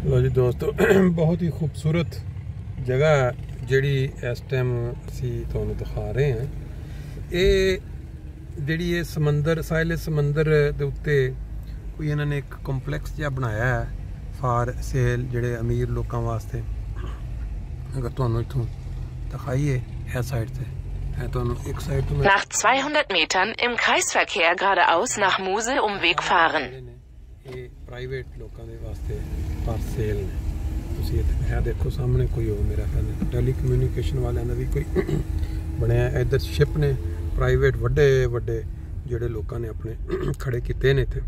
लो जी दोस्तों, बहुत ही खूबसूरत जगह जिहड़ी इस टाइम असी तुहानूं दिखा रहे हैं। ये जिहड़ी ये समंदर साहिल समंदर दे उत्ते कोई इन्होंने एक कंपलैक्स जिहा बनाया है फॉर सेल जिहड़े अमीर लोगों वास्ते। अगर तुहानूं इत्थों दिखाइए इस साइड से एक साइड तो Nach 200 Metern im Kreisverkehr geradeaus nach Mosel Umweg fahren. Private लोगों के वास्ते पर सेल ने तुसीं इत्थे देखो सामने कोई हो मेरा ख्याल टेली कम्यूनिकेशन वाले का भी कोई बनया। इधर शिप ने प्राइवेट वड्डे वड्डे जिहड़े लोगों ने अपने खड़े किए ने इत्थे।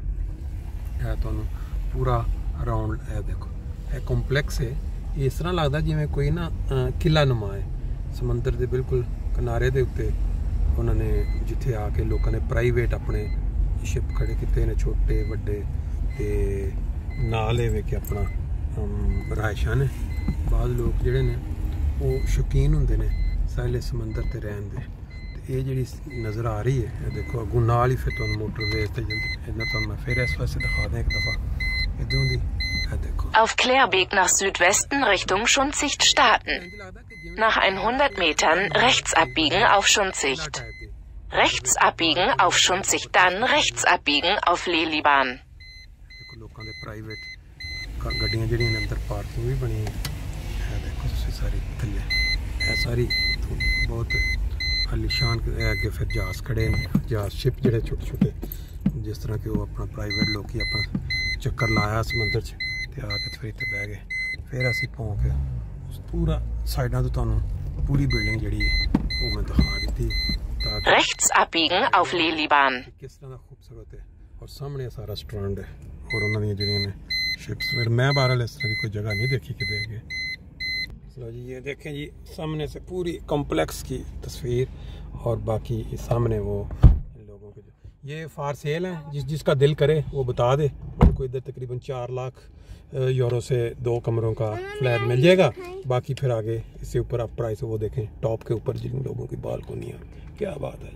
है तुहानूं पूरा अराउंड है देखो यह कंपलैक्स है। इस तरह लगता जिवें कोई ना किला नुमा है समंदर के बिल्कुल किनारे के उत्ते उन्होंने जिथे आके लोगों ने प्राइवेट अपने शिप खड़े किए ने छोटे वड्डे ते नाल वे कि अपना रहायशा ने। बाद लोग जिहड़े ने वो शौकीन हुंदे ने साहिल समंदर ते रहन दे। ये जिहड़ी नज़र आ रही है ये देखो अगों नाल ही फिर तुहानूं मोटरवेज ते इधर तुहानूं मैं फिर इस पासे दिखा दें एक दफ़ा इधरों दी देखो। Auf Klärweg nach Südwesten Richtung Schunzicht starten. Nach 100 Metern rechts abbiegen auf Schunzicht. Rechts abbiegen auf Schunzicht, dann rechts abbiegen auf Lelibahn. लोगों के प्राइवेट गड्डियां जिहड़ियां अंदर पार्किंग भी बनी है देखो तुसीं सारी थल्ले है सारी बहुत आलीशान अगे फिर जहाज़ खड़े ने जहाज़ शिप जिहड़े छोटे छोटे जिस तरह के वो अपना प्राइवेट लोग अपना चक्कर लाया समंदर च ते आके फिर इत्थे बह गए। फिर असीं भौंक पूरा साइडां तो तुहानूं पूरी बिल्डिंग जिहड़ी है वो मैं दिखा दी Rechts abbiegen auf Lelibahn. किस तरह का खूबसूरत है और सामने सारा रेस्टोरेंट है और उन्होंने जिहड़ियां ने शिप्स फिर मैं बहरहाल इस तरह की कोई जगह नहीं देखी कि देखे। चलो जी ये देखें जी सामने से पूरी कॉम्प्लेक्स की तस्वीर और बाकी सामने वो लोगों के ये फार सेल है जिसका दिल करे वो बता दे। उनको इधर तकरीबन 4 लाख यूरो से 2 कमरों का फ्लैट मिल जाएगा। बाकी फिर आगे इससे ऊपर आप प्राइस वो देखें टॉप के ऊपर जिन लोगों की बालकोनी है क्या बात है।